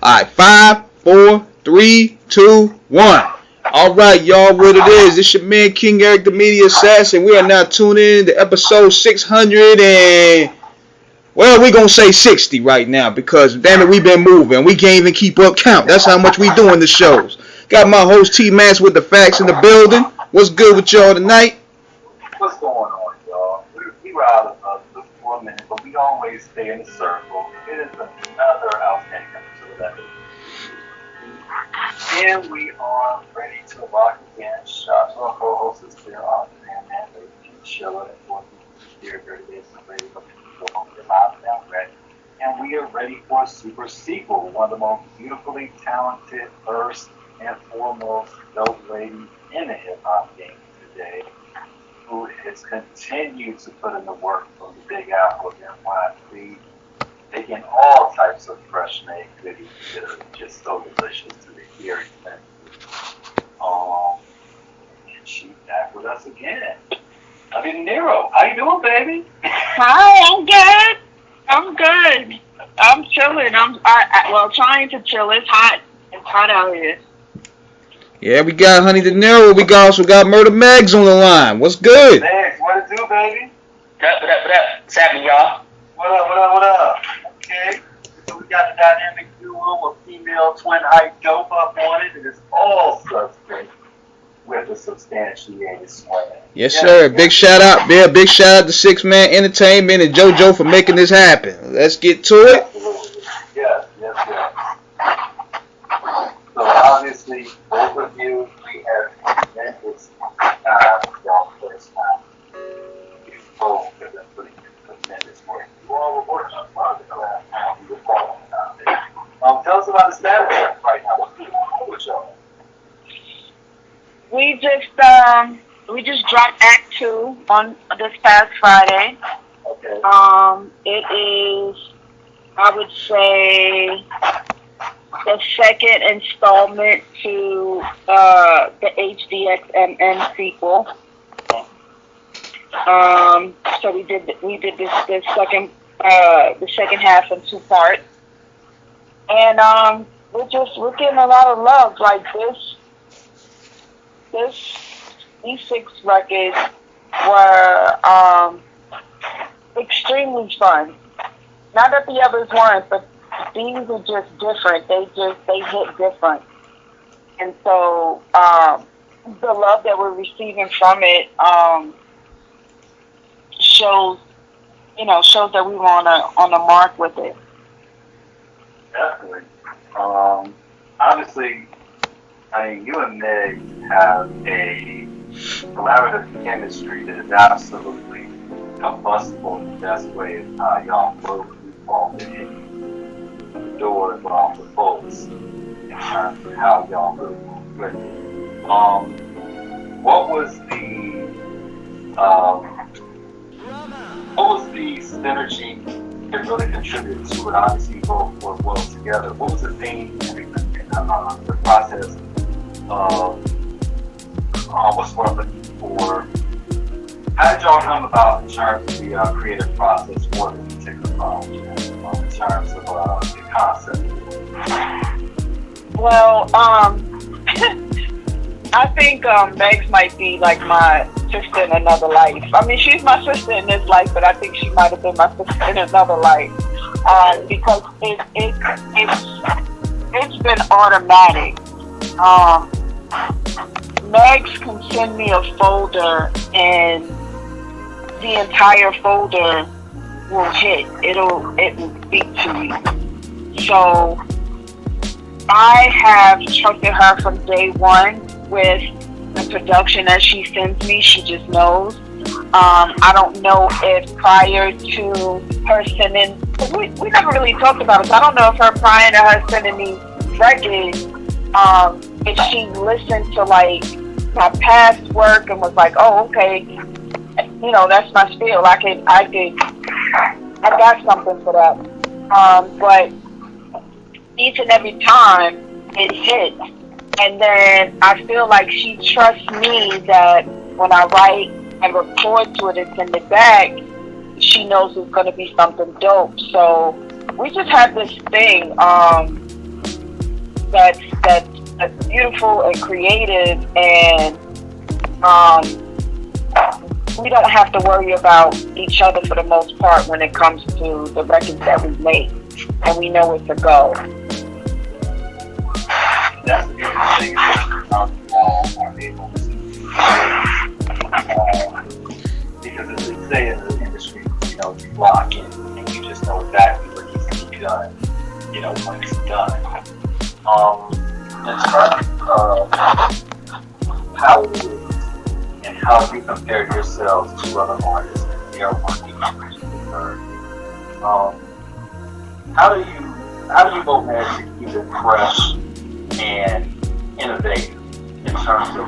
Alright, 5, 4, 3, 2, 1. Alright, y'all, what it is. It's your man, King Eric, the Media Assassin. We are now tuned in to episode 600 and... well, we're going to say 60 right now because, damn it, we've been moving. We can't even keep up count. That's how much we doing the shows. Got my host, T-Mass, with the facts in the building. What's good with y'all tonight? What's going on, y'all? We were out of the for a minute, but we always stay in the circle. It is another outstanding episode of that. And we are ready to rock again. Shout out to our co-hosts here on the man, Sheila, and Dorothy here, Bernadette Price, and we are ready for a super sequel. One of the most beautifully talented, first and foremost dope ladies in the hip hop game today, who has continued to put in the work from the Big Apple NYC, making all types of fresh made goodies that are just so delicious to the hearing senses. And she's back with us again. I mean, Dinero, how you doing, baby? Hi, I'm good. I'm chilling. Well, trying to chill. It's hot. It's hot out here. Yeah, we got Honey Dinero. We also got Murda Megz on the line. What's good? Megz, what it do, baby? What up? What's happening, y'all? What up? Okay. So we got the dynamic duo of female twin height dope up on it. It is all substance with a substantiated swing. Yes, sir. Big shout out there. Big shout out to 6-Man Entertainment and JoJo for making this happen. Let's get to it. Absolutely. Yes. So obviously, both of you, we have tremendous time for y'all first time. You both have been putting in tremendous work. You all were working on project last time. You were following out there. Tell us about the status right now. What's going on with y'all? We just dropped Act 2 on this past Friday. Okay. It is, I would say, the second installment to the HDXMM sequel. So we did the second half in 2 parts, and we're getting a lot of love. Like these 6 records were extremely fun. Not that the others weren't, but these are just different. They hit different. And so the love that we're receiving from it shows that we were on the mark with it. Definitely. Obviously, I mean, you and Meg have a collaborative chemistry that is absolutely combustible in the best way of how y'all both involved in the door and off the bolts in terms of how y'all really work with it. What was the synergy that really contributed to it? Obviously, you both work well together. What was the theme in the process of what's we're looking for? How did y'all come about in terms of the creative process for this particular project, in terms of the concept? Well, I think Megz might be like my sister in another life. I mean, she's my sister in this life, but I think she might have been my sister in another life because it's been automatic. Megz can send me a folder and the entire folder will hit. It will speak to me. So I have trusted her from day one with the production that she sends me. She just knows. I don't know if prior to her sending, we never really talked about it, so I don't know if prior to her sending me records, if she listened to like my past work and was like, oh, okay, that's my spiel. I got something for that. But each and every time it hits, and then I feel like she trusts me that when I write and record to it and send it back, she knows it's going to be something dope. So we just had this thing. that's beautiful and creative, and we don't have to worry about each other for the most part when it comes to the records that we make, and we know where to go. That's the beautiful thing about you all are able to because as they say in the industry, you know, you lock in and you just know exactly what needs to be done, you know, when it's done. In terms of how it is and how you compare yourselves to other artists and their working heard, how do you both manage to keep it fresh and innovative in terms of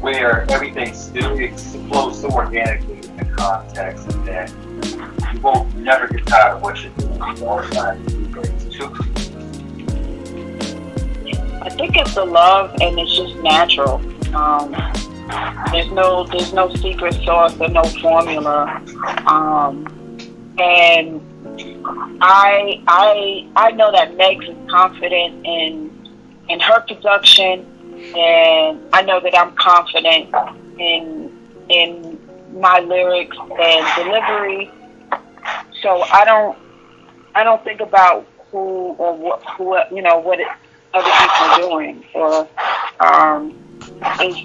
where everything still flows so organically in the context of that you both never get tired of what you're doing. You always find to do things too. I think it's the love, and it's just natural. There's no secret sauce or no formula, and I know that Megz is confident in her production, and I know that I'm confident in my lyrics and delivery. So I don't think about who or what you know what other people are doing, or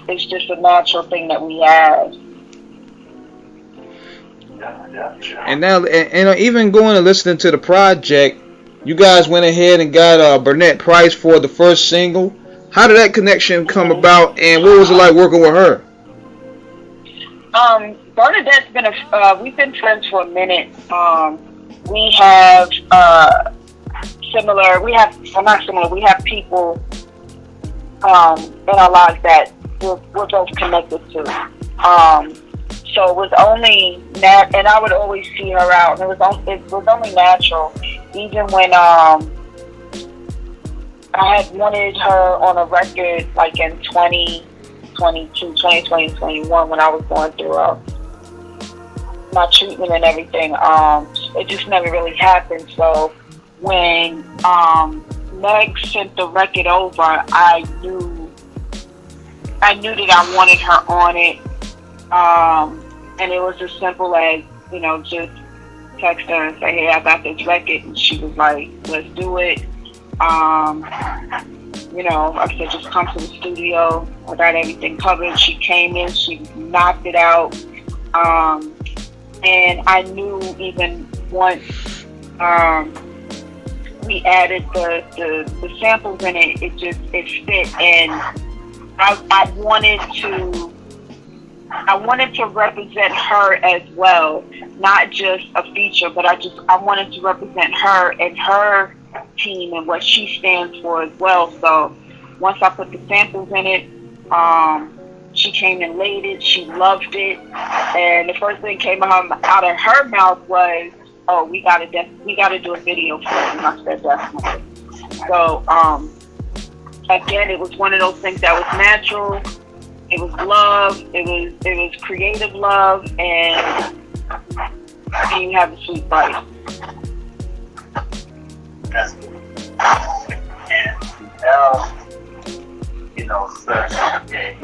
it's just a natural thing that we have. And now, and even going and listening to the project, you guys went ahead and got Bernadette Price for the first single. How did that connection come about, and what was it like working with her? Bernadette's been we've been friends for a minute. We have we have people in our lives that we're both connected to. So it was only and I would always see her out. It was only natural, even when I had wanted her on a record like in 2020, 2021 when I was going through my treatment and everything. It just never really happened. So when Megz sent the record over, I knew that I wanted her on it. And it was as simple as, you know, just text her and say, hey, I got this record. And she was like, let's do it. You know, I said, just come to the studio. I got everything covered. She came in, she knocked it out. And I knew even once we added the samples in it, it fit. And I wanted to represent her as well, not just a feature, but I wanted to represent her and her team and what she stands for as well. So once I put the samples in it, she came and laid it. She loved it, and the first thing came out of her mouth was, "Oh, we gotta do a video for it." And I said, "Definitely." So again, it was one of those things that was natural. It was love. It was creative love, and you have the sweet Price. That's good. And to have, you know, such a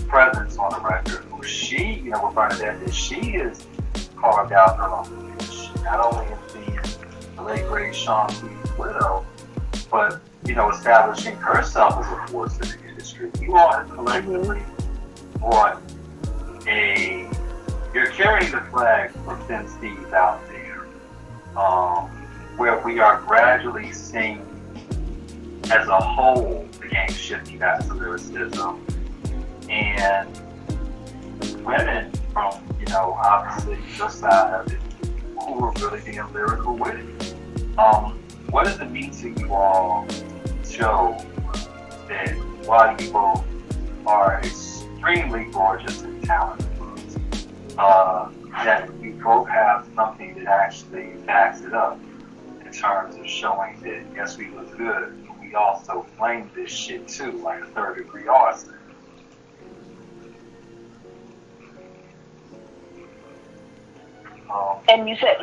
presence on the record, who she, you know, with Bernadette, that she is carved out her own niche, not only in being the late great Sean P's widow, but, you know, establishing herself as a force in the industry. You all have collectively brought you're carrying the flag for Thin Steve out there, where we are gradually seeing as a whole the game shifting back to lyricism, and women from, you know, obviously your side of it, who are really being lyrical with it. What does it mean to you all to show that while you both are extremely gorgeous and talented, that you both have something that actually backs it up in terms of showing that, yes, we look good, but we also flame this shit too, like a third-degree arson. And you said,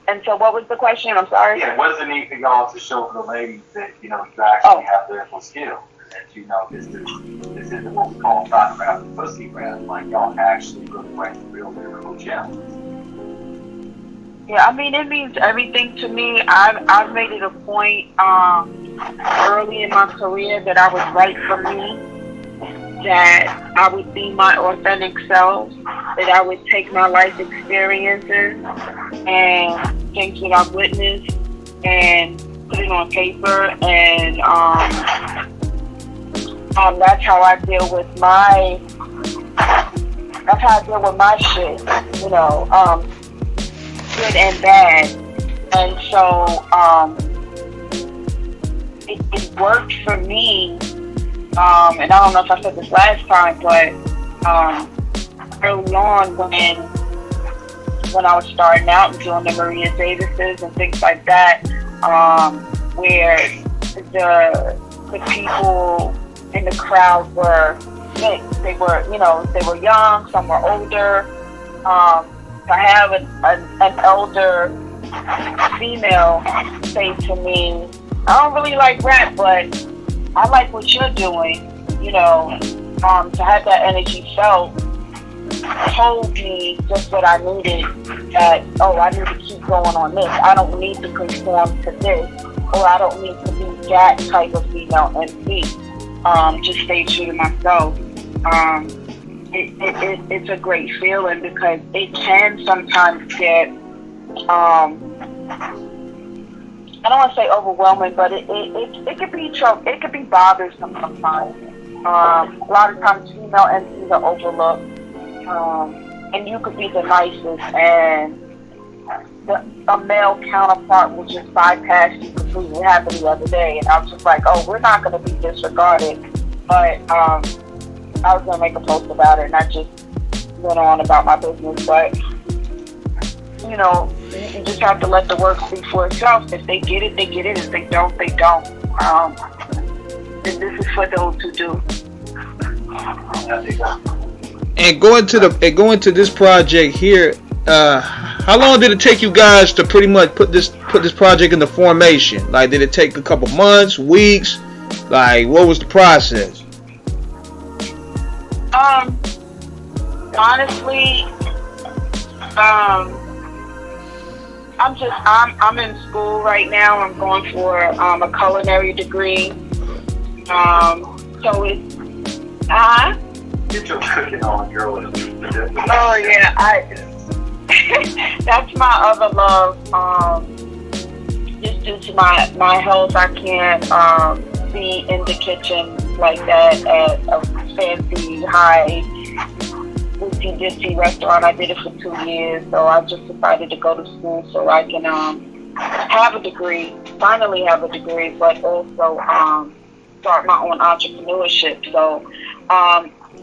and so what was the question? I'm sorry. Yeah, what does it need for y'all to show the ladies that you actually have lyrical skill? That this isn't what we call thought rap and pussy rap. Like y'all actually really write real lyrical gems. Yeah, I mean, it means everything to me. I've made it a point early in my career that I would write for me, that I would be my authentic self, that I would take my life experiences and things that I've witnessed and put it on paper, and that's how I deal with my shit, good and bad. And so it worked for me, and I don't know if I said this last time, but early on when I was starting out and doing the Maria Davises and things like that, where the people in the crowd were mixed. They were young, some were older. To have an elder female say to me, I don't really like rap, but I like what you're doing, to have that energy felt told me just what I needed, that, I need to keep going on this. I don't need to conform to this, or I don't need to be that type of female MC. Just stay true to myself. It's a great feeling, because it can sometimes get, I don't want to say overwhelming, but it could be it could be bothersome sometimes. A lot of times female MCs are overlooked, and you could be the nicest, and a male counterpart will just bypass you completely. It happened the other day, and I was just like, we're not going to be disregarded. But I was going to make a post about it, and I just went on about my business. But you just have to let the work speak for itself. If they get it, they get it. If they don't, they don't. And this is for those who do. And going to this project here, how long did it take you guys to pretty much put this project into formation? Like, did it take a couple months, weeks? Like, what was the process? Honestly, I'm in school right now. I'm going for a culinary degree. So it's Get your cooking on, girl. Oh yeah, that's my other love. Just due to my health, I can't be in the kitchen like that at a fancy high ditty restaurant. I did it for 2 years, so I just decided to go to school so I can have a degree, finally have a degree, but also start my own entrepreneurship. So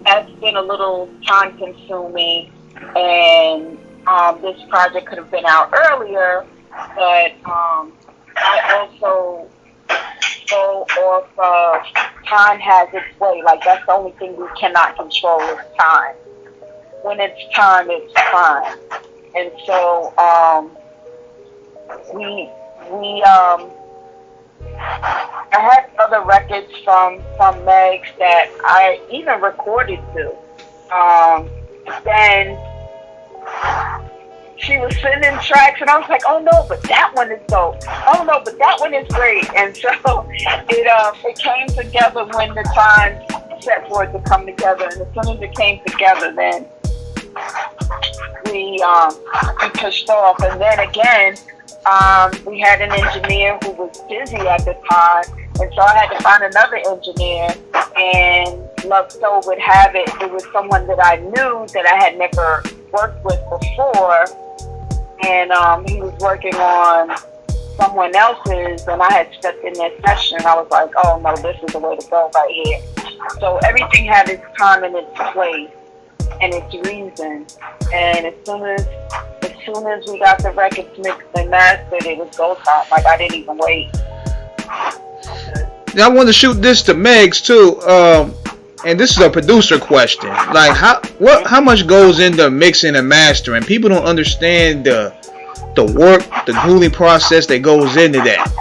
that's been a little time consuming, and this project could have been out earlier, but I also go off of time has its way. Like, that's the only thing we cannot control is time. When it's time, it's fine. And so I had other records from Megz that I even recorded to. Then she was sending tracks, and I was like, oh no, but that one is dope. Oh no, but that one is great. And so it came together when the time set for it to come together. And as soon as it came together, then we pushed off. And then again, we had an engineer who was busy at the time, and so I had to find another engineer. And Love So would have it. It was someone that I knew that I had never worked with before, and he was working on someone else's, and I had stepped in their session, and I was like, oh no, this is the way to go right here. So everything had its time and its place and its reason. And as soon as we got the records mixed and mastered, it was go time. Like, I didn't even wait. Now I want to shoot this to Megz too. And this is a producer question. Like, how much goes into mixing and mastering? People don't understand the work, the grueling process that goes into that.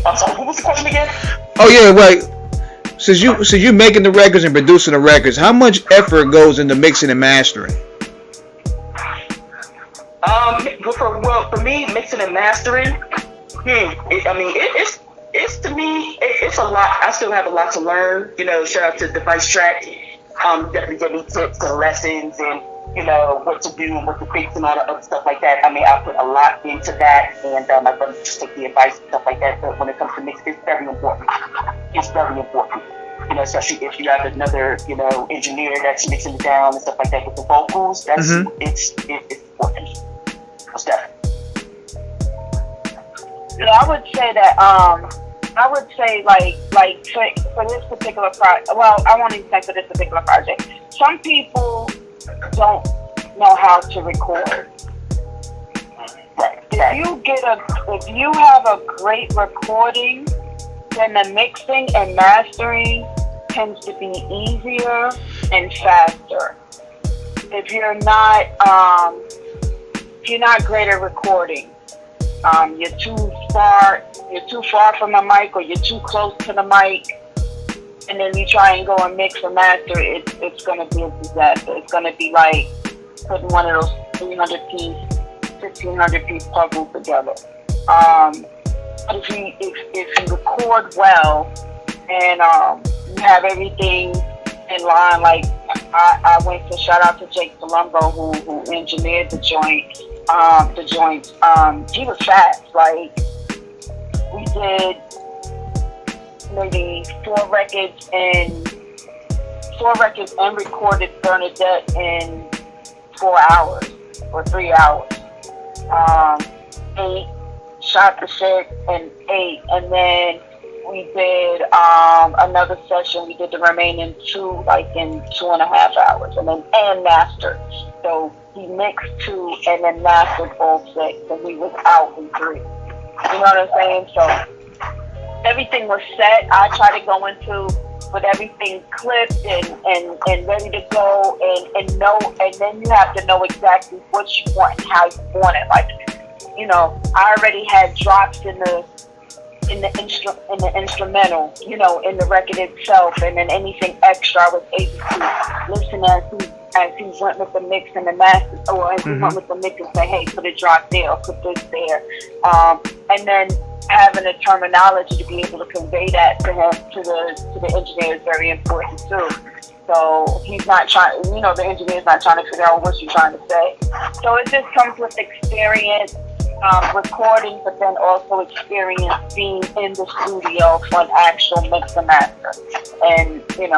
I'm sorry, what was the question again? Oh yeah, wait. Since you making the records and producing the records, how much effort goes into mixing and mastering? For me, mixing and mastering, it's to me, it's a lot. I still have a lot to learn. Shout out to Device Track. Definitely give me tips and lessons and what to do and what to fix and all that other stuff like that. I put a lot into that, and my brother just take the advice and stuff like that. But when it comes to mix, it's very important. It's very important. Especially if you have another, engineer that's mixing it down and stuff like that with the vocals. That's it's important. What's that? Yeah, I would say that. I would say like for this particular project. Well, I won't even say for this particular project. Some people don't know how to record. Right. If you have a great recording, then the mixing and mastering tends to be easier and faster. If you're not great at recording, you're too far from the mic, or you're too close to the mic, and then you try and go and mix and master, it's going to be a disaster. It's going to be like putting one of those 300-piece, 1,500-piece puzzles together. But if you record well and you have everything in line, like I went to shout out to Jake Palumbo who engineered the joint. He was fast. Like, we did maybe 4 records and recorded Bernadette in 4 hours or 3 hours. 8, shot the shit in 8, and then we did another session. We did the remaining 2 like in 2.5 hours, and mastered. So he mixed 2 and then mastered all 6, and we was out in 3. You know what I'm saying? So everything was set. I tried to go into with everything clipped and ready to go, and know, and then you have to know exactly what you want and how you want it. Like, I already had drops in the instrumental, in the record itself, and then anything extra I was able to listen as he went with the mix and the master, or as he went with the mix and say, hey, put a drop there, or put this there, and then having the terminology to be able to convey that to him, to the engineer, is very important too. So he's not trying, the engineer's not trying to figure out what you're trying to say. So it just comes with experience. Recording, but then also experience being in the studio for an actual mix and master, and it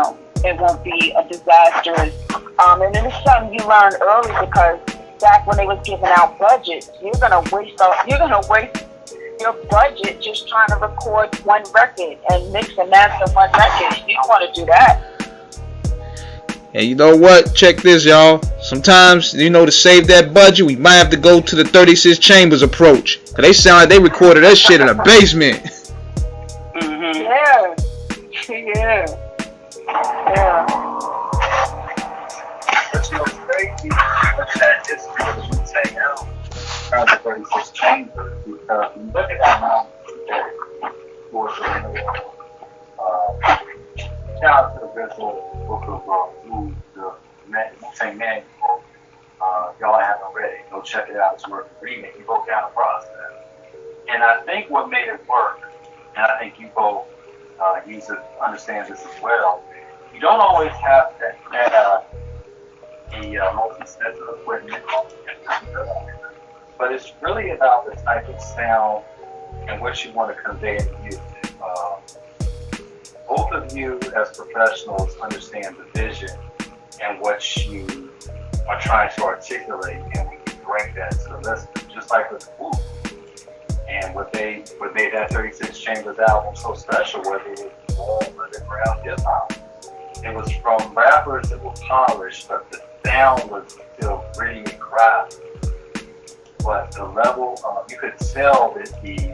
won't be a disastrous. And it is something you learn early, because back when they was giving out budgets, you're gonna waste your budget just trying to record one record and mix and master one record. You don't want to do that. And you know what? Check this, y'all. Sometimes, to save that budget, we might have to go to the 36 chambers approach. Cause they sound like they recorded that shit in a basement. Yeah. But crazy that it's really take out around the 36 chambers, because you look at that now, shout out to the visual book of the same manual. Y'all haven't read it, go check it out. It's worth reading it. You broke down the process. And I think what made it work, and I think you both understand this as well, you don't always have to have a multi-set of equipment, but it's really about the type of sound and what you want to convey in the music. Both of you as professionals understand the vision and what you are trying to articulate, and we can bring that to the listener, just like with the Whoop. And what made that 36 Chambers album so special, whether it was all underground hip hop. It was from rappers that were polished, but the sound was still gritty and crafty. But the level, you could tell that the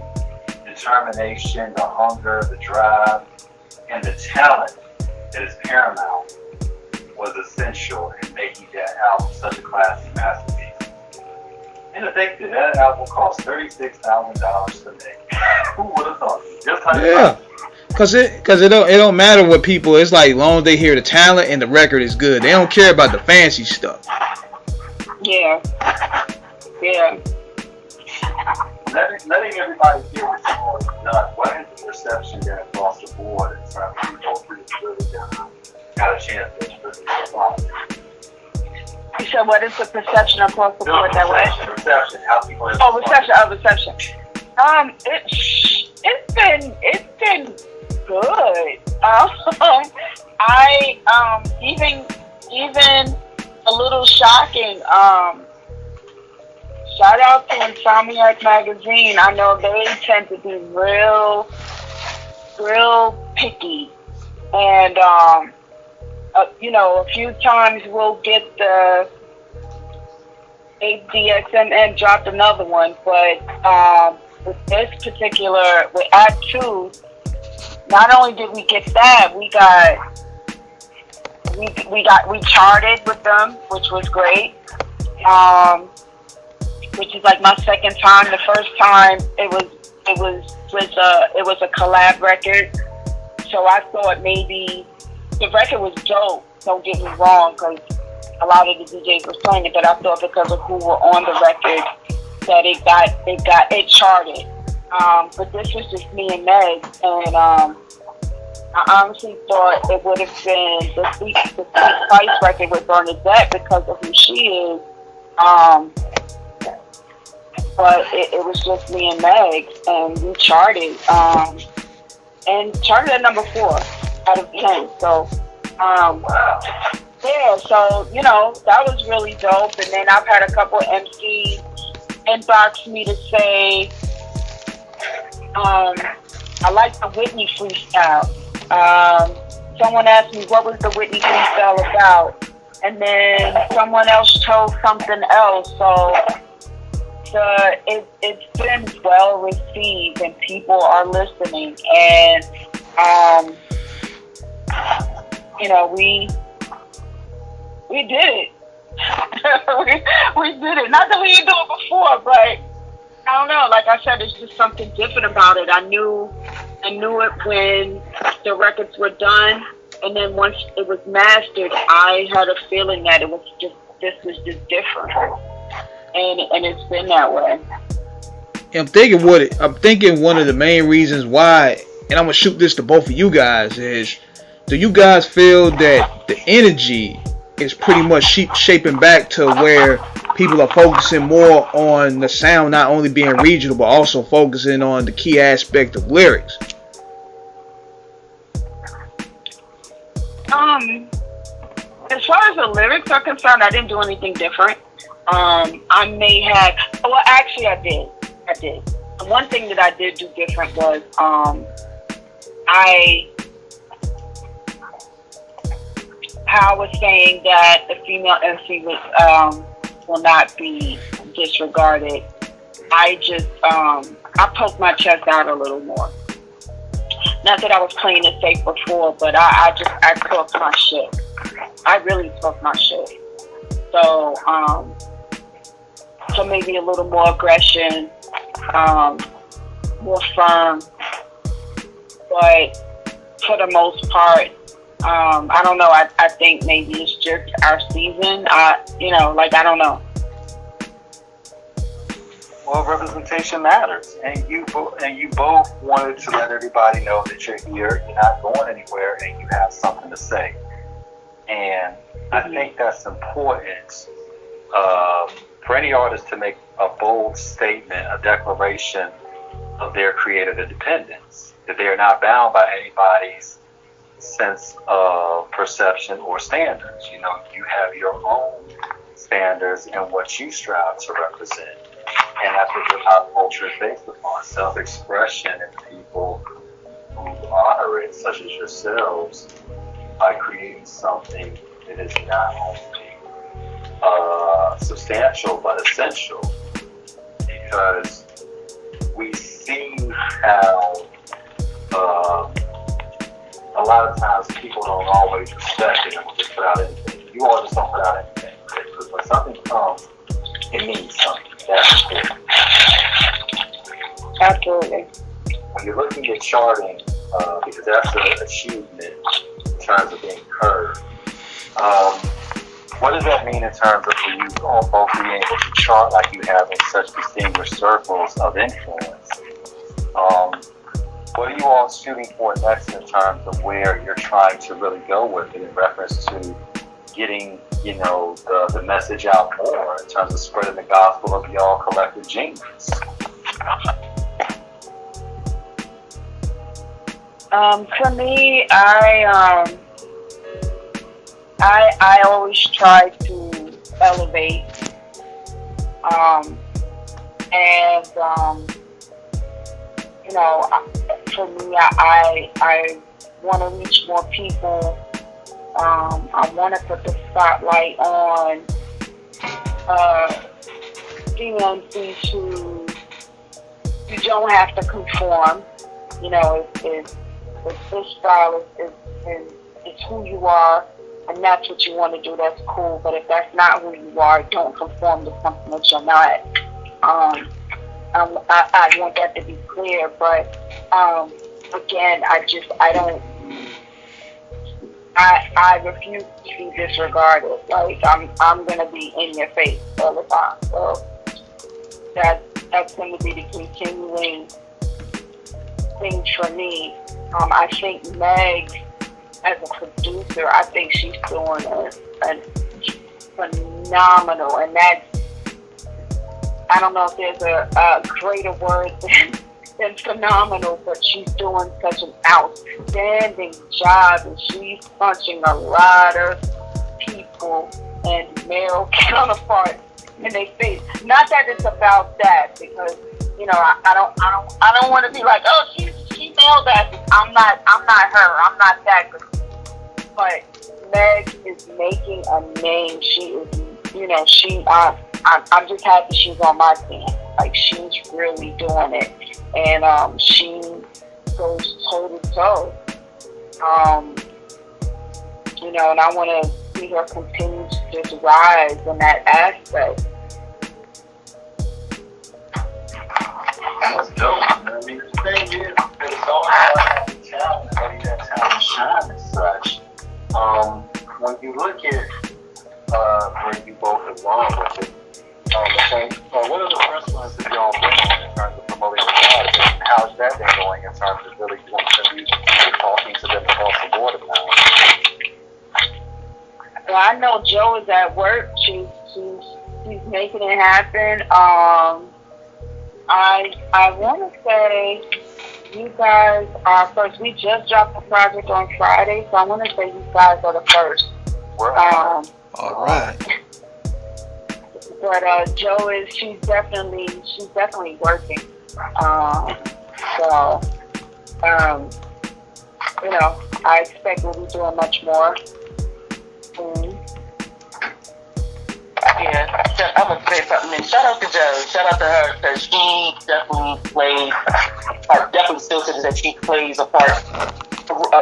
determination, the hunger, the drive, and the talent that is paramount was essential in making that album such a classic masterpiece. And to think that album cost $36,000 to make. Who would have thought? Just like Yeah. Cause it don't matter what people. It's like long as they hear the talent and the record is good. They don't care about the fancy stuff. Yeah. Yeah. Letting everybody hear what you've already done. What is the perception that across the board in terms of people really got a chance to really respond? You said, what is the perception across the board that way? Reception, how people are Reception. It's been good. Even a little shocking. Shout out to Insomniac Magazine. I know they tend to be real picky, and a few times we'll get the HDXMM dropped another one, but with this particular, with Act 2, not only did we get that, we charted with them, which was great. Which is like my second time. The first time it was a collab record, so I thought maybe the record was dope. Don't get me wrong, because a lot of the DJs was playing it, but I thought because of who were on the record that it charted. But this was just me and Meg, and I honestly thought it would have been the Sweet Spice record with Bernadette because of who she is. But it was just me and Meg, and we charted, and charted at number 4 out of 10. So, yeah, so, that was really dope. And then I've had a couple MCs inbox me to say, I like the Whitney freestyle. Someone asked me, what was the Whitney freestyle about? And then someone else chose something else. So, it's been well received and people are listening, and we did it. we did it. Not that we didn't do it before, but I don't know. Like I said, it's just something different about it. I knew it when the records were done, and then once it was mastered, I had a feeling that this was just different. And it's been that way. I'm thinking one of the main reasons why, and I'm gonna shoot this to both of you guys, is do you guys feel that the energy is pretty much shaping back to where people are focusing more on the sound not only being regional but also focusing on the key aspect of lyrics? As far as the lyrics are concerned, I didn't do anything different. I may have, well, actually I did. One thing that I did do different was, how I was saying that the female MC will not be disregarded. I just, I poked my chest out a little more. Not that I was playing it safe before, but I talked my shit. I really talked my shit. So, so maybe a little more aggression, more firm, but for the most part, I don't know. I think maybe it's just our season. I don't know. Well, representation matters, and you both wanted to let everybody know that you're here, you're not going anywhere, and you have something to say. And I think that's important for any artist to make a bold statement, a declaration of their creative independence, that they are not bound by anybody's sense of perception or standards. You have your own standards and what you strive to represent. And that's what hip hop culture is based upon, self-expression, and people who honor it, such as yourselves, by creating something that is not only substantial but essential, because we see how a lot of times people don't always respect it and just put out anything. You all just don't put out anything. Because when something comes, it means something. That's important. Absolutely. When you're looking at charting, because that's an achievement in terms of being heard, what does that mean in terms of for you all both being able to chart like you have in such distinguished circles of influence? What are you all shooting for next in terms of where you're trying to really go with it in reference to getting, the message out more in terms of spreading the gospel of y'all collective genius? For me, I always try to elevate, and for me, I want to reach more people. I want to put the spotlight on DMCs who you don't have to conform. If this style is who you are, and that's what you want to do, that's cool. But if that's not who you are, don't conform to something that you're not. I want that to be clear. But again, I refuse to be disregarded. Like I'm gonna be in your face all the time. So that's going to be the continuing thing for me. I think Meg, as a producer, I think she's doing a phenomenal, and that's, I don't know if there's a greater word than phenomenal, but she's doing such an outstanding job, and she's punching a lot of people and male counterparts in their face. Not that it's about that, because I don't want to be like, oh, she nailed that. I'm not her. I'm not that good. But Meg is making a name. She is, I'm just happy she's on my team. Like, she's really doing it, and she goes toe to toe. And I want to see her continue to just rise in that aspect. That's dope. I mean, the thing is, it's all about talent, letting that talent shine as such. When you look at where you both are going with it, what are the first ones that y'all been on in terms of promoting the product? How's that been going in terms of really doing some music and talking to them across the board about it? Well, I know Joe is at work. She's making it happen. I want to say you guys are first. We just dropped the project on Friday, so I want to say you guys are the first. All right. But Joe she's definitely working. I expect we'll be doing much more. Yeah, I'm gonna say something. And shout out to Jo. Shout out to her, because she definitely plays, or definitely still says that she plays a part,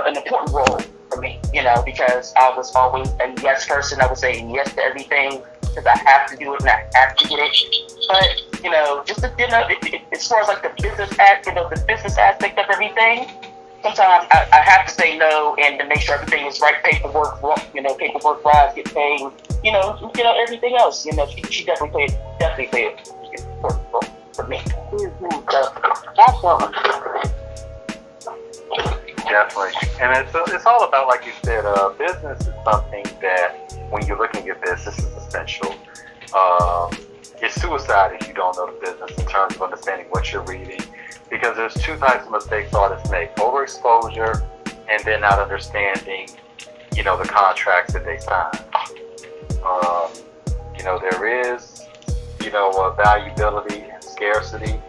an important role for me. Because I was always a yes person. I was saying yes to everything because I have to do it and I have to get it. But just as far as like the business the business aspect of everything. Sometimes I have to say no and to make sure everything is right, paperwork wise, get paid, everything else. She definitely played an important role for me. Definitely. And it's all about, like you said, business is something that when you're looking at this is essential. It's suicide if you don't know the business in terms of understanding what you're reading. Because there's two types of mistakes artists make: overexposure, and then not understanding, the contracts that they sign. There is, valuability and scarcity,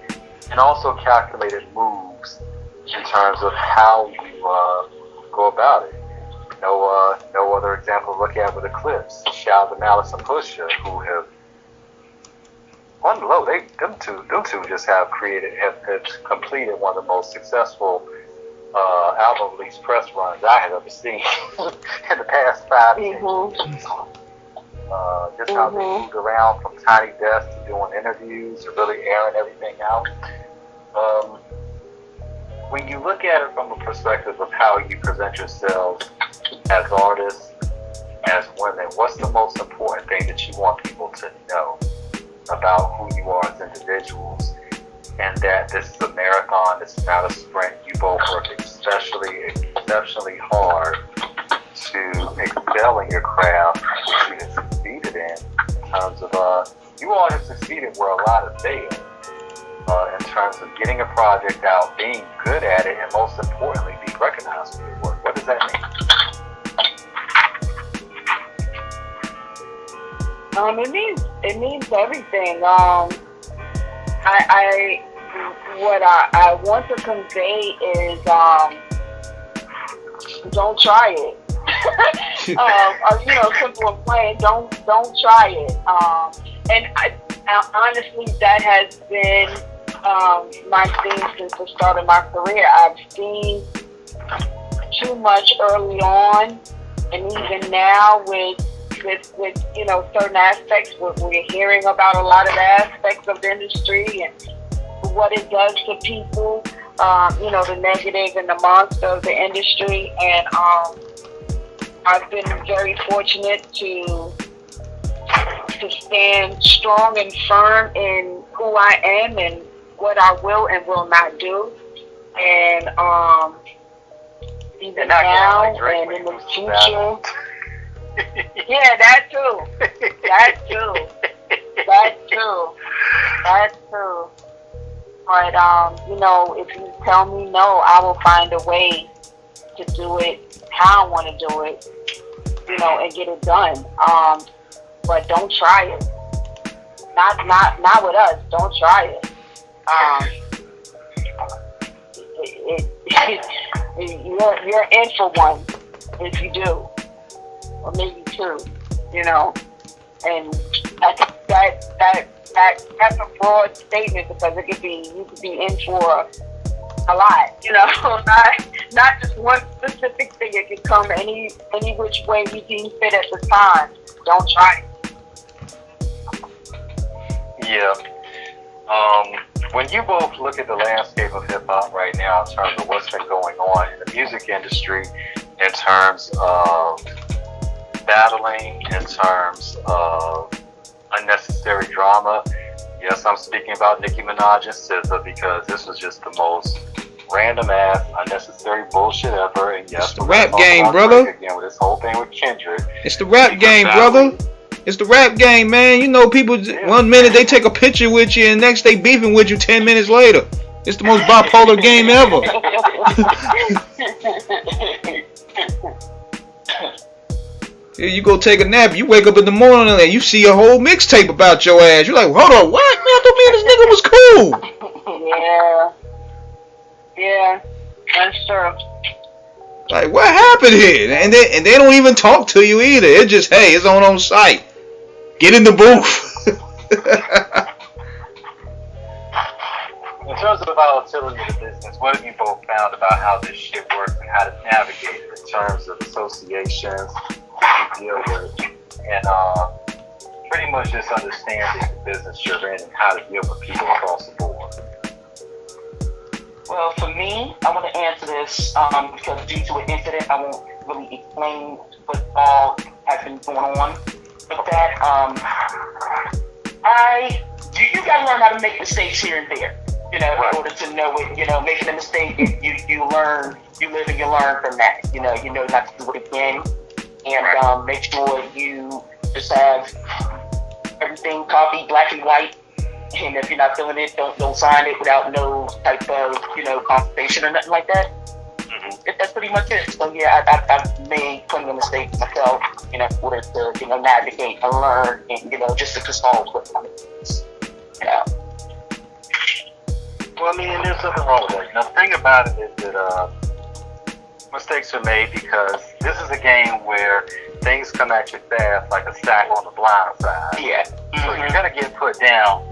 and also calculated moves in terms of how you go about it. No other example to look at with Eclipse. Shout out to Malice and Pusha, on the low, them two just have completed one of the most successful album release press runs I have ever seen in the past 5 years. Just how they moved around from tiny desks to doing interviews to really airing everything out. When you look at it from a perspective of how you present yourselves as artists, as women, what's the most important thing that you want people to know about who you are as individuals, and that this is a marathon, this is not a sprint? You both work exceptionally hard to excel in your craft, which you have succeeded in terms of, you all have succeeded where a lot have failed, in terms of getting a project out, being good at it, and most importantly, being recognized for your work. What does that mean? It means everything. What I want to convey is, don't try it. Simple and plain. Don't try it. And I honestly, that has been my theme since the start of my career. I've seen too much early on, and even now with certain aspects, we're hearing about a lot of the aspects of the industry and what it does to people, the negative and the monster of the industry. And I've been very fortunate to stand strong and firm in who I am and what I will and will not do. And even now and in the future. Yeah, that too. But if you tell me no, I will find a way to do it how I want to do it, and get it done. But don't try it. Not with us. Don't try it. You're in for one if you do, or maybe two. And I think that's a broad statement, because you could be in for a lot. Not just one specific thing. It could come any which way you deem fit at the time. Don't try it. Yeah. When you both look at the landscape of hip hop right now, in terms of what's been going on in the music industry, in terms of battling, in terms of unnecessary drama. Yes, I'm speaking about Nicki Minaj and SZA, because this was just the most random ass unnecessary bullshit ever. And yes, it's the rap game, brother. Again with this whole thing with Kendrick. It's the rap game, brother. It's the rap game, man. People, 1 minute they take a picture with you, and next they beefing with you 10 minutes later. It's the most bipolar game ever. You go take a nap, you wake up in the morning and you see a whole mixtape about your ass. You're like, hold on, what? Man, I thought me and this nigga was cool. Yeah, that's true. Like, what happened here? And they don't even talk to you either. It's just, hey, it's on site. Get in the booth. In terms of the volatility of the business, what have you both found about how this shit works and how to navigate it in terms of associations that you deal with, and pretty much just understanding the business you're in and how to deal with people across the board? Well, for me, I want to answer this because due to an incident, I won't really explain what all has been going on. But that, you gotta learn how to make mistakes here and there. In order to know it, making a mistake, you learn, you live and you learn from that. You know not to do it again, and make sure you just have everything copied black and white. And if you're not feeling it, don't sign it without no type of compensation or nothing like that. Mm-hmm. That's pretty much it. So yeah, I've made plenty of mistakes myself, in order to navigate and learn, and just to consult with them. Well, I mean, there's nothing wrong with that. Now, the thing about it is that mistakes are made because this is a game where things come at you fast like a stack on the blind side. Yeah. So you're going to get put down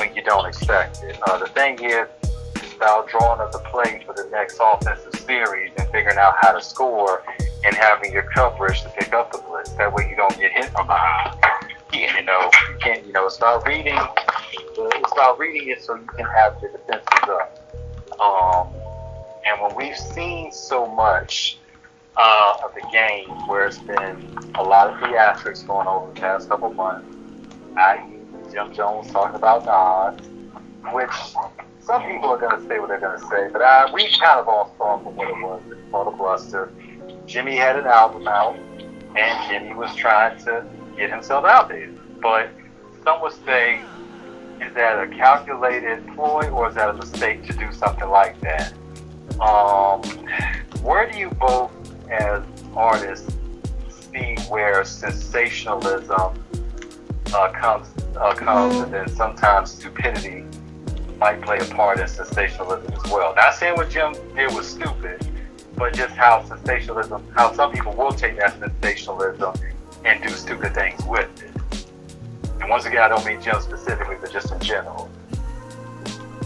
when you don't expect it. The thing is, it's about drawing up the play for the next offensive series and figuring out how to score and having your coverage to pick up the blitz. That way you don't get hit from behind. And, you can't, it's about reading. It's about reading it so you can have your defenses up. And when we've seen so much of the game where it's been a lot of theatrics going over the past couple months, i.e. Jim Jones talking about Nas, which some people are going to say what they're going to say, but we kind of all saw for what it was. It's called a bluster. Jimmy had an album out, and Jimmy was trying to get himself out there. But some would say, is that a calculated ploy, or is that a mistake to do something like that? Where do you both, as artists, see where sensationalism comes, and then sometimes stupidity might play a part in sensationalism as well? Not saying what Jim did was stupid, but just how sensationalism, how some people will take that sensationalism and do stupid things with it. And once again, I don't mean Jim specifically, but just in general.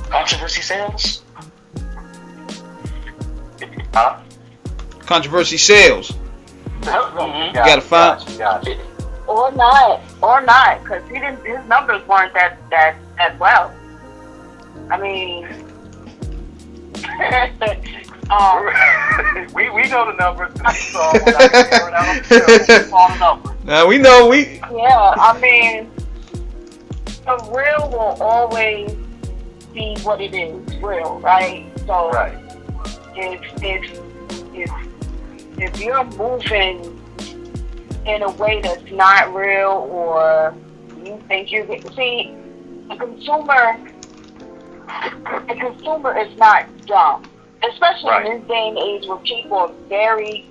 Controversy sales? Huh? Controversy sales. Mm-hmm. You gotta find. Gotcha. Or not, because his numbers weren't that well. I mean, we know the numbers. We saw the numbers. Now we know Yeah, I mean, the real will always be what it is, real, right? So Right. if you're moving in a way that's not real, or you think you're see, the consumer is not dumb, especially Right. in this day and age where people are very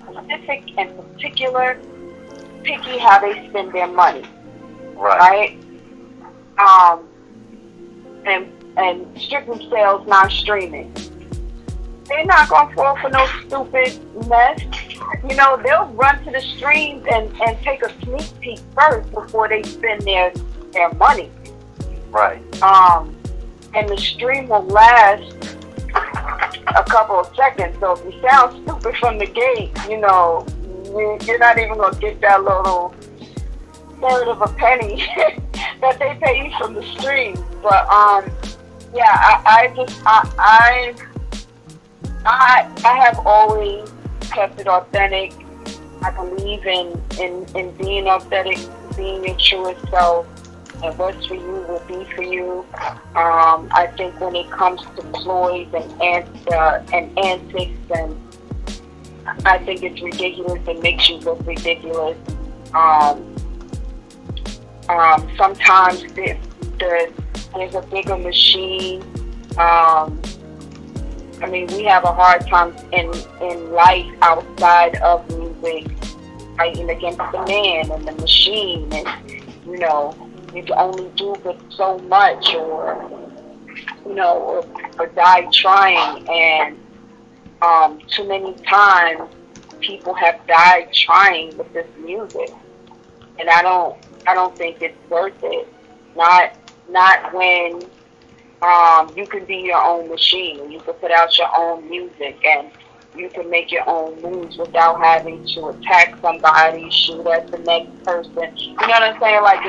specific and particular, picky how they spend their money, right? And strictly sales, not streaming. They're not gonna fall for no stupid mess. They'll run to the streams and take a sneak peek first before they spend their money. Right. And the stream will last a couple of seconds. So if you sound stupid from the gate, you're not even gonna get that little third of a penny that they pay you from the stream. But I have always kept it authentic. I believe in being authentic, being your truest self, and what's for you will be for you. I think when it comes to ploys and antics, and I think it's ridiculous. It makes you look ridiculous. Sometimes there's a bigger machine. We have a hard time in life outside of music, fighting against the man and the machine, and you can only do but so much, or die trying. And too many times people have died trying with this music, and I don't think it's worth it. Not when you can be your own machine. You can put out your own music, and you can make your own moves without having to attack somebody, shoot at the next person. You know what I'm saying? Like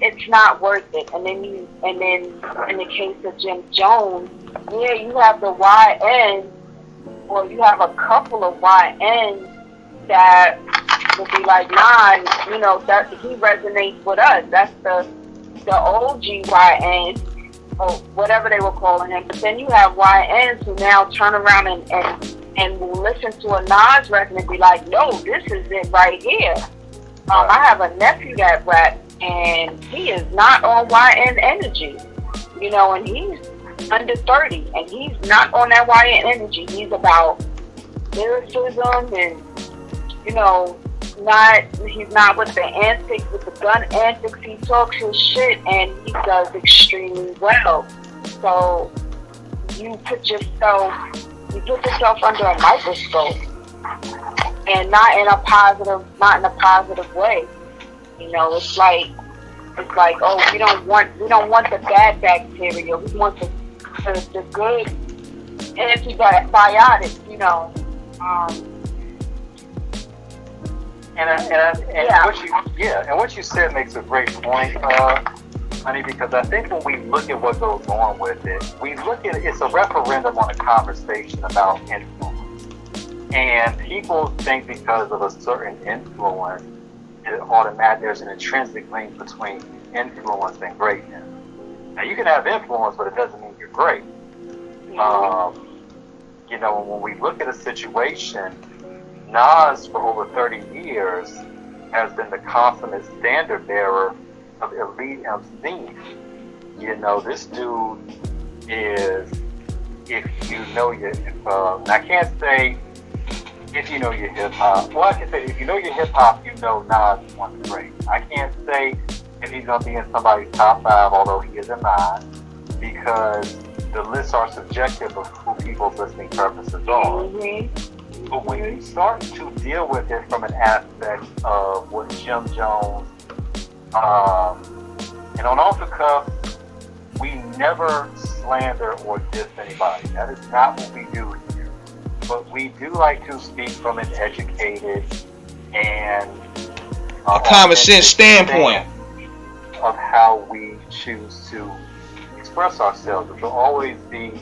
it's not worth it. And then in the case of Jim Jones, you have the YN, or you have a couple of YNs that will be like, nah, that he resonates with us. That's the OG YN, or whatever they were calling him. But then you have YNs who now turn around and will listen to a Nas record and be like, no, this is it right here. I have a nephew that raps, and he is not on YN energy, and he's under 30, and he's not on that YN energy. He's about lyricism, and he's not with the antics, with the gun antics. He talks his shit, and he does extremely well. So you put yourself under a microscope, and not in a positive way. It's like it's like, oh, we don't want the bad bacteria. We want the good antibiotics, you know. And what you said makes a great point, honey, because I think when we look at what goes on with it, we look at it's a referendum on a conversation about influence. And people think because of a certain influence, there's an intrinsic link between influence and greatness. Now, you can have influence, but it doesn't mean you're great. You know, when we look at a situation, Nas, for over 30 years, has been the consummate standard bearer of elite MC. You know, this dude is, if you know your, I can't say if you know your hip hop. Well, I can say if you know your hip hop, you know Nas is one of the greats. I can't say if he's going to be in somebody's top 5, although he is in mine, because the lists are subjective of who people's listening purposes are. But when you start to deal with it from an aspect of what Jim Jones, and on off the cuff, we never slander or diss anybody. That is not what we do here. But we do like to speak from an educated and a common sense standpoint of how we choose to express ourselves, which will always be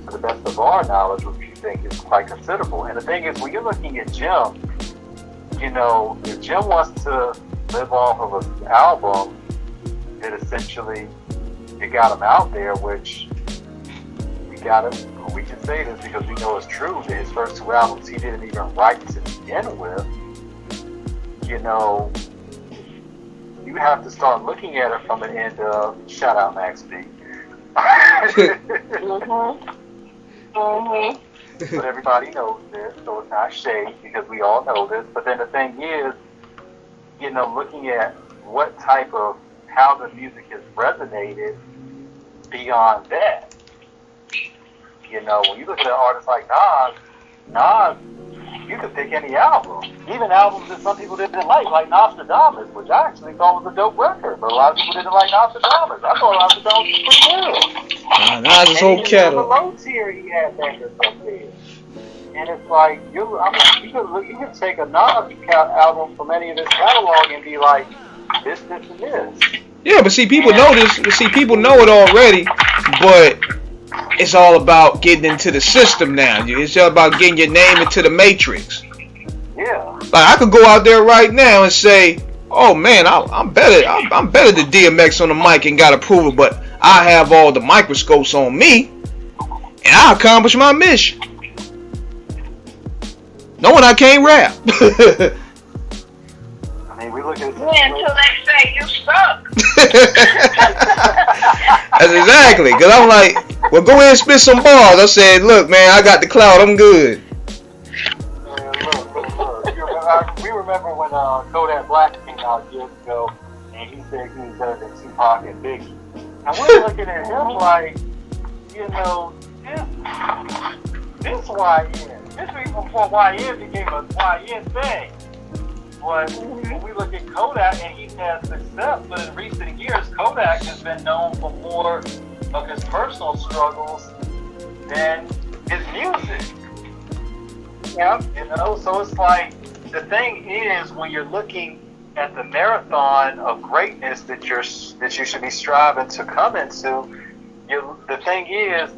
to the best of our knowledge, which we think is quite considerable. And the thing is, when you're looking at Jim, you know, if Jim wants to live off of an album that essentially it got him out there, which we can say this because we know it's true, that his first 2 albums he didn't even write to begin with. You know, you have to start looking at it from an end of, shout out Max B. But everybody knows this, so it's not shade because we all know this. But then the thing is, you know, looking at what type of, how the music has resonated beyond that. You know, when you look at an artist like Nas, you could pick any album. Even albums that some people didn't like Nostradamus, which I actually thought was a dope record, but a lot of people didn't like Nostradamus. I thought Nostradamus was pretty good. Nas' whole catalog. On the low tier, he had bangers up there. And it's like, you could take a Nas album from any of this catalog and be like, this, and this. Yeah, but see, people know this. See, people know it already, but it's all about getting into the system now. It's all about getting your name into the matrix. Yeah. Like, I could go out there right now and say, oh man, I'm better than DMX on the mic and got approval, but I have all the microscopes on me, and I accomplish my mission. Knowing I can't rap. I mean, we look at until they say you suck. That's exactly, because I'm like, well, go ahead and spit some bars. I said, look, man, I got the clout. I'm good. Look. We remember when Kodak Black came out years ago, and he said he was better than Tupac and Biggie. And we're looking at him like, you know, this YN. This was before YN became a YN thing. But when we look at Kodak, and he's had success, but in recent years, Kodak has been known for more of his personal struggles than his music. Yep. You know, so it's like, the thing is, when you're looking at the marathon of greatness that you should be striving to come into, the thing is,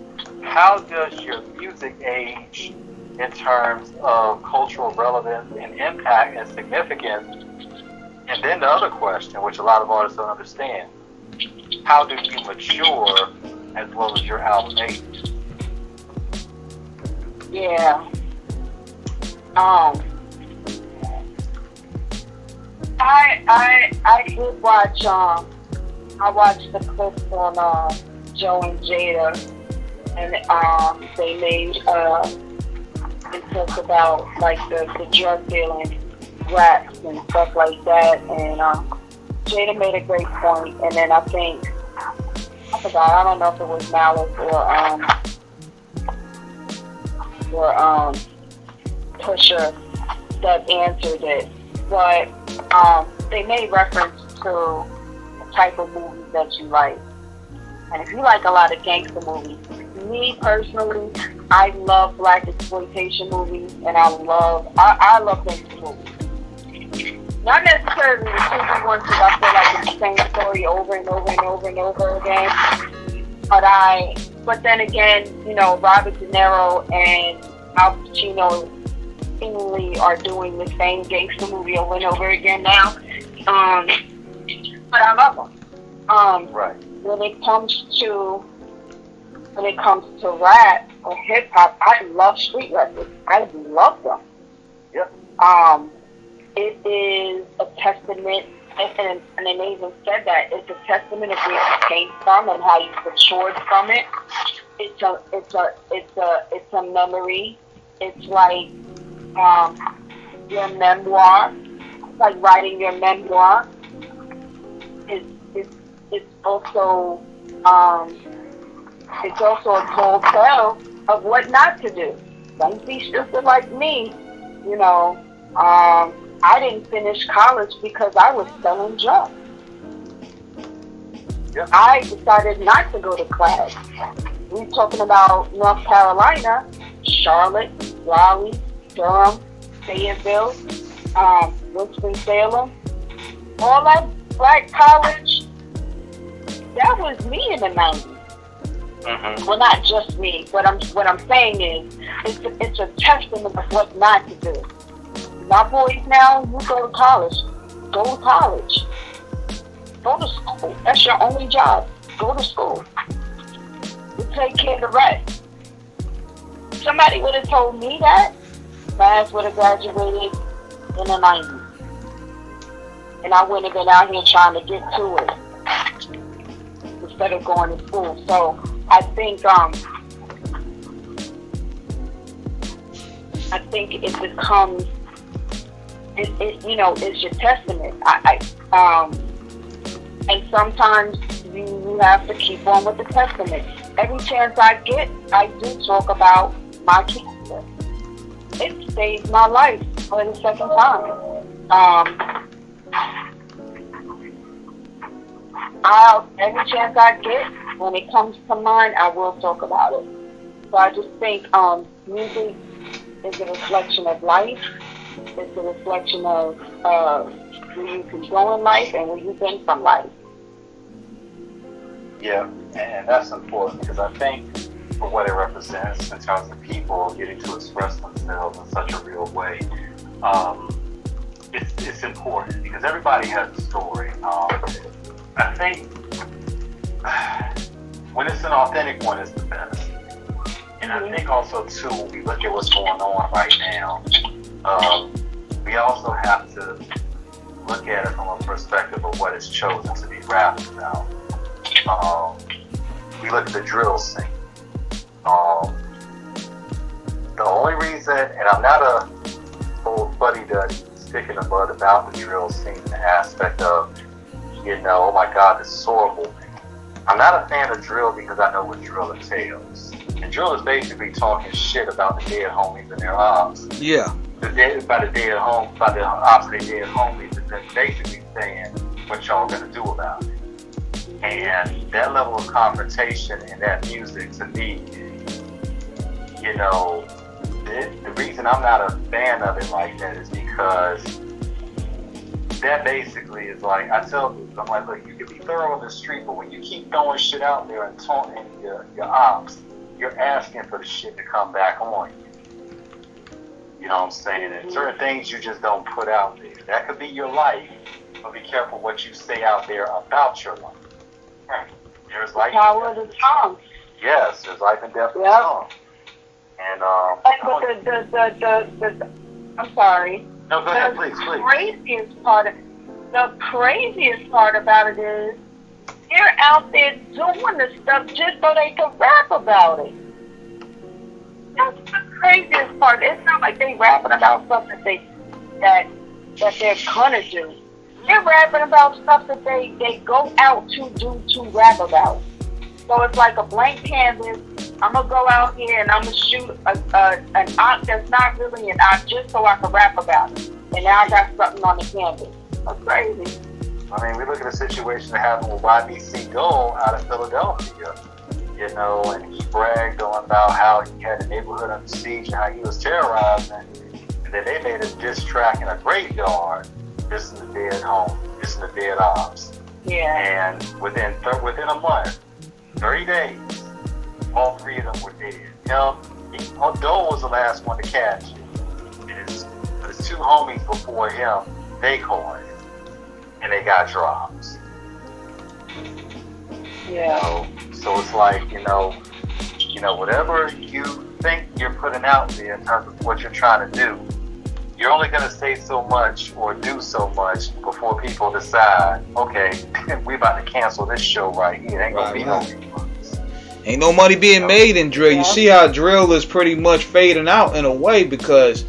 how does your music age in terms of cultural relevance and impact and significance? And then the other question, which a lot of artists don't understand, how do you mature as well as your album age? Yeah. I did watch I watched the clips on Joe and Jada, and they made and talked about like the drug dealing raps and stuff like that, and Jada made a great point, and then I forgot, I don't know if it was Malice or Pusha that answered it, but they made reference to type of movies that you like. And if you like a lot of gangster movies, me personally, I love black exploitation movies, and I love gangster movies. Not necessarily the cheesy ones, because I feel like it's the same story over and over and over and over again. But then again, you know, Robert De Niro and Al Pacino seemingly are doing the same gangster movie over and over again now. But I love them. Right. When it comes to rap or hip hop, I love street records. I love them. Yep. It is a testament, and they even said that it's a testament of where you came from and how you matured from it. It's a memory. It's like your memoir. It's like writing your memoir. It's also a tall tale of what not to do. Don't be stupid like me. You know, I didn't finish college because I was selling drugs. Yep. I decided not to go to class. We're talking about North Carolina, Charlotte, Raleigh, Durham, Fayetteville, Winston-Salem. All that black college, that was me in the 90s. Mm-hmm. Well, not just me, but what I'm saying is, it's a testament of what not to do. My boys now, you go to college. Go to college. Go to school. That's your only job. Go to school. You take care of the rest. Somebody would have told me that, my ass would have graduated in the 90s. And I wouldn't have been out here trying to get to it instead of going to school. So I think it becomes, you know, it's your testament. And sometimes you have to keep on with the testament. Every chance I get, I do talk about my cancer. It saved my life for the second time. Every chance I get, when it comes to mine, I will talk about it. So I just think music is a reflection of life. It's a reflection of where you can go in life and where you've been from life. Yeah, and that's important because I think for what it represents in terms of people getting to express themselves in such a real way, it's important because everybody has a story. I think when it's an authentic one, it's the best. And I think also too, when we look at what's going on right now, we also have to look at it from a perspective of what it's chosen to be rapped about. We look at the drill scene. The only reason, and I'm not a old fuddy-duddy stick in the mud about the drill scene, the aspect of, you know, oh my God, this is horrible. I'm not a fan of drill because I know what drill entails. And drill is basically talking shit about the dead homies and their ops. Yeah. By the ops and their dead homies, and then basically saying what y'all gonna do about it. And that level of confrontation in that music, to me, you know, the reason I'm not a fan of it like that is because that basically is like, I tell people, I'm like, look, you can be thorough in the street, but when you keep throwing shit out there and taunting your ops, you're asking for the shit to come back on you. You know what I'm saying? And certain things you just don't put out there. That could be your life, but be careful what you say out there about your life. Right. There's life. Power of the tongue. Yes, there's life and death in the Yep. tongue. And But I'm sorry. no, go ahead, please. The craziest part about it is they're out there doing the stuff just so they can rap about it. That's the craziest part. It's not like they rapping about stuff that they're gonna do. They're rapping about stuff that they go out to rap about. So it's like a blank canvas. I'm gonna go out here and I'm gonna shoot an op that's not really an op just so I can rap about it. And now I got something on the canvas. That's crazy. I mean, we look at the situation that happened with YBC Gold out of Philadelphia, you know, and he bragged on about how he had the neighborhood under siege and how he was terrorizing. And then they made a diss track in a graveyard. This is the dead home. This is the dead ops. Yeah. And within a month, 30 days, all three of them were dead. Dole was the last one to catch it. His two homies before him, they caught it, and they got drops. Yeah. So it's like, whatever you think you're putting out there in terms of what you're trying to do, you're only going to say so much or do so much before people decide, okay, we about to cancel this show right here. It ain't going to be no refunds. Ain't no money being made in drill. You see how drill is pretty much fading out in a way because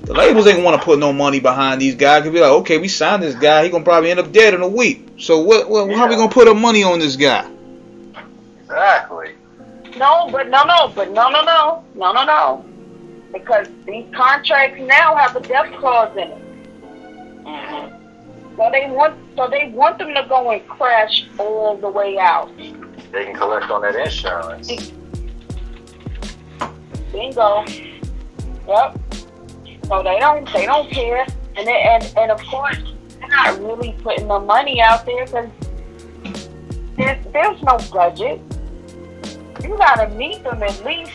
the labels ain't want to put no money behind these guys. Could be like, okay, we signed this guy. He gonna probably end up dead in a week. So how we gonna put our money on this guy? Exactly. No. Because these contracts now have a death clause in it. Mm-hmm. So they want them to go and crash all the way out. They can collect on that insurance. Bingo. Yep. So they don't care, and of course they're not really putting the money out there because there's no budget. You gotta meet them at least.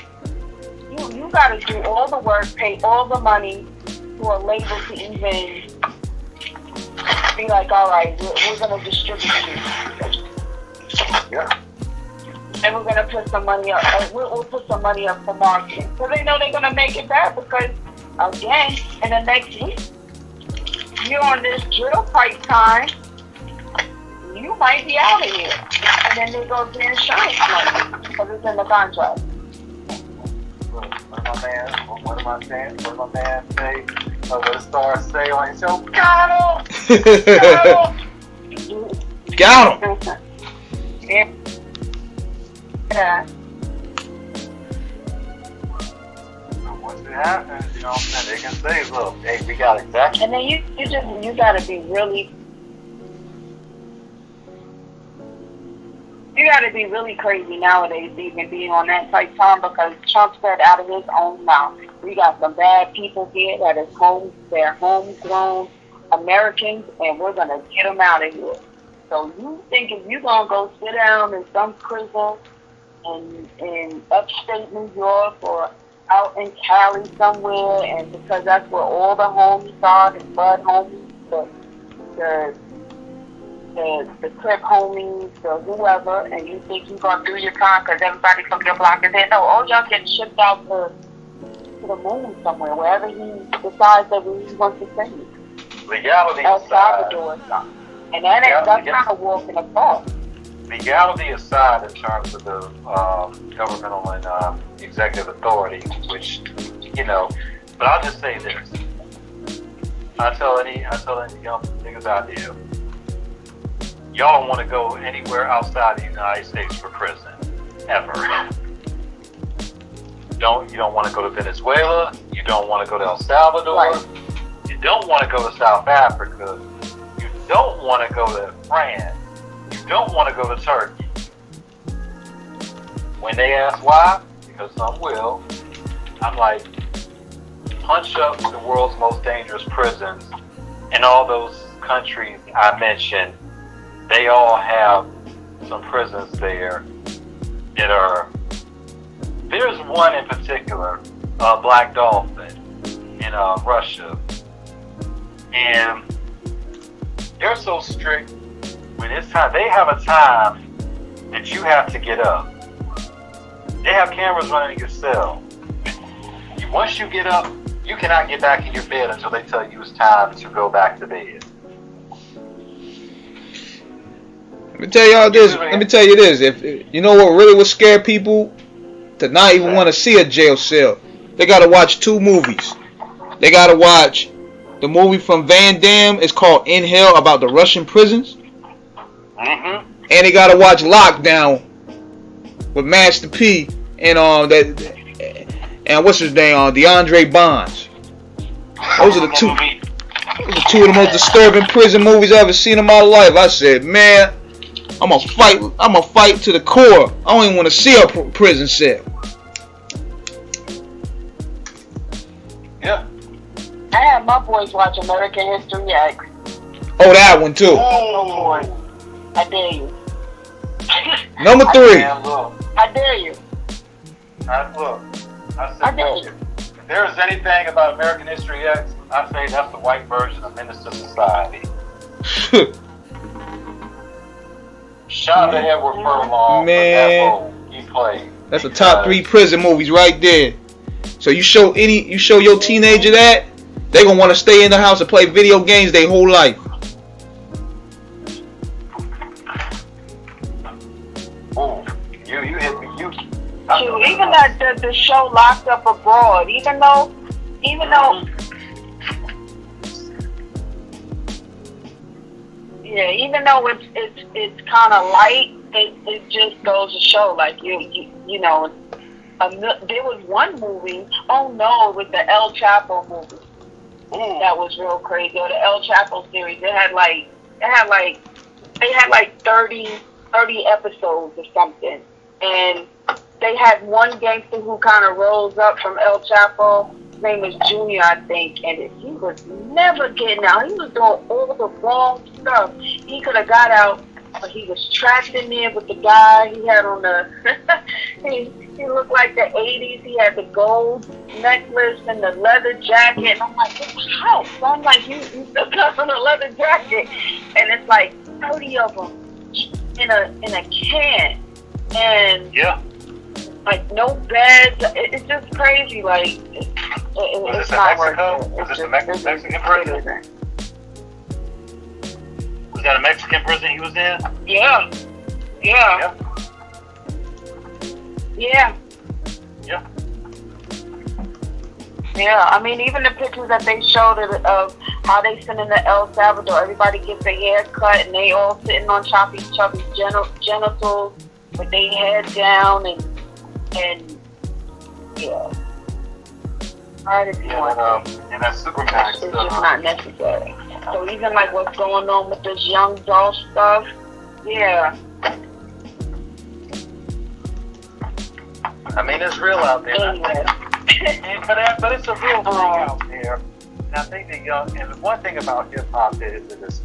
You gotta do all the work, pay all the money to a label to even be like, all right, we're gonna distribute you. Yeah. And we're gonna put some money up. We'll put some money up for marketing, so they know they're gonna make it back because. Again, in the next week, you're on this drill pipe time, you might be out of here. And then there goes the insurance money, because it's in the contract. What did my man say? What the stars say on his show? Got him! Got him! Yeah. Once it happens, you know what I'm saying, they can say, look, hey, we got exactly. And then you gotta be really, crazy nowadays to even be on that type time because Trump said out of his own mouth, we got some bad people here that is they're homegrown Americans and we're gonna get them out of here. So you think if you're gonna go sit down in some prison in upstate New York or out in Cali somewhere, and because that's where all the homies are, the bud homies, the crib homies, the whoever, and you think you're going to do your time because everybody from your block is there. No, all y'all getting shipped out to the moon somewhere, wherever he decides that he wants to send you. Legality El Salvador or something. And that's not a walk in the park. Legality aside in terms of the governmental and executive authority, which, but I'll just say this. I tell any young niggas out there, y'all don't want to go anywhere outside the United States for prison, ever. You don't want to go to Venezuela, you don't want to go to El Salvador, right. You don't want to go to South Africa, you don't want to go to France, you don't want to go to Turkey. When they ask why, because some will, I'm like, punch up the world's most dangerous prisons in all those countries I mentioned. They all have some prisons there that are, there's one in particular, Black Dolphin in Russia, and they're so strict when it's time. They have a time that you have to get up. They have cameras running in your cell. Once you get up, you cannot get back in your bed until they tell you it's time to go back to bed. Let me tell y'all this. Let me tell you this. If you know what really would scare people to not even want to see a jail cell, they gotta watch two movies. They gotta watch the movie from Van Damme. It's called Inhale, about the Russian prisons. Mm-hmm. And they gotta watch Lockdown with Master P and and what's his name, DeAndre Bonds. Those are the two. Those are two of the most disturbing prison movies I've ever seen in my life. I said, man, I'm gonna fight to the core. I don't even want to see a prison cell. Yeah. I had my boys watch American History X. Oh, that one too. Oh boy, I dare you. Number 3. Man, look. I dare you. I dare you. If there is anything about American History X, I say that's the white version of Minister Society. Shout out to Edward Furlong for that role he played. That's the top 3 prison movies right there. So you show your teenager that, they gonna want to stay in the house and play video games their whole life. Ooh, you hit me. Even the show Locked Up Abroad, even though it's kind of light, it just goes to show, like, you know, there was one movie, oh no, with the El Chapo movie. That was real crazy. Or the El Chapo series. They had like 30 episodes or something. And they had one gangster who kind of rose up from El Chapo. His name was Junior, I think. And he was never getting out. He was doing all the wrong stuff. He could have got out, but he was trapped in there with the guy. He had on the he looked like the 80s. He had the gold necklace and the leather jacket. And I'm like, this house. So I'm like, you still got on a leather jacket. And it's like 30 of them in a can. And like no beds. It's just crazy. Like it's not working. Was this a Mexican prison? Was that a Mexican prison he was in? Yeah. Yeah, I mean, even the pictures that they showed of how they send in the El Salvador, everybody gets their hair cut and they all sitting on each other's genitals with their head down and yeah. And that Supermax it's just not necessary. So even like what's going on with this young doll stuff, yeah. I mean, it's real out there. Anyway. but it's a real thing out there. And I think and the one thing about hip hop is that it's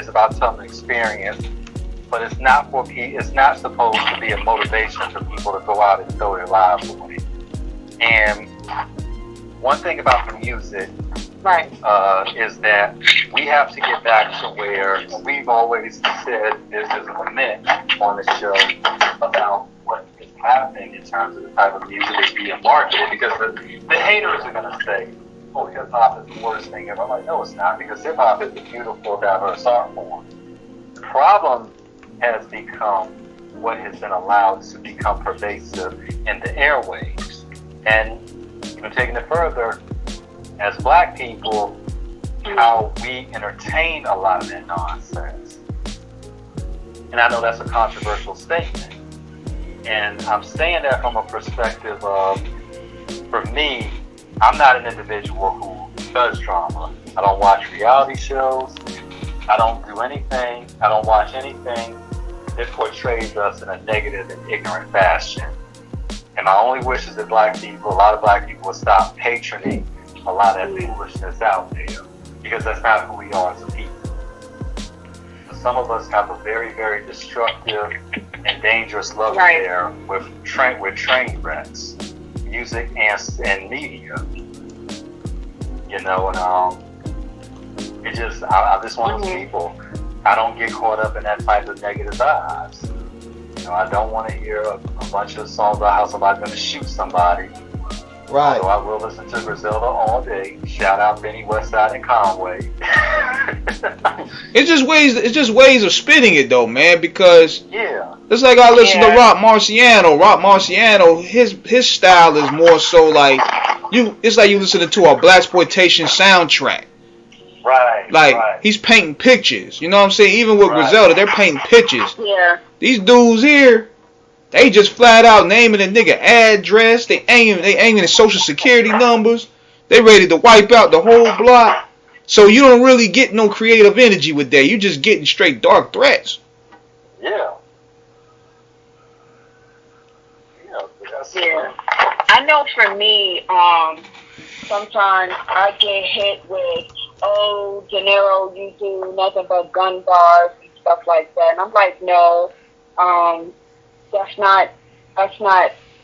about telling an experience, but it's not supposed to be a motivation for people to go out and throw their lives away. And one thing about the music is that we have to get back to where we've always said there's a lament on the show about what is happening in terms of the type of music that's being marketed, because the haters are going to say, oh, hip hop is the worst thing ever. I'm like, no, it's not, because hip hop is a beautiful, diverse art form. The problem has become what has been allowed to become pervasive in the airwaves. And taking it further, as black people, how we entertain a lot of that nonsense. And I know that's a controversial statement. And I'm saying that from a perspective of, for me, I'm not an individual who does drama. I don't watch reality shows. I don't do anything. I don't watch anything that portrays us in a negative and ignorant fashion. And my only wish is that a lot of black people will stop patroning a lot of that foolishness out there, because that's not who we are as a people. Some of us have a very, very destructive and dangerous love affair with train wrecks, music and media. You know, and it just, I'm just one of those people. I don't get caught up in that type of negative vibes. You know, I don't want to hear a bunch of songs about how somebody's going to shoot somebody. Right. So I will listen to Griselda all day. Shout out Benny Westside and Conway. It's just ways of spinning it though, man. Because it's like I listen to Rock Marciano. Rock Marciano, his style is more so like it's like you listening to a blaxploitation soundtrack. Right. Like he's painting pictures. You know what I'm saying? Even with Griselda, they're painting pictures. Yeah. These dudes here, they just flat out naming a nigga address. They aiming at social security numbers. They ready to wipe out the whole block. So you don't really get no creative energy with that. You just getting straight dark threats. Yeah. That's Yeah. I know for me, sometimes I get hit with, oh, Dinero, you do nothing but gun bars and stuff like that. And I'm like, no, that's not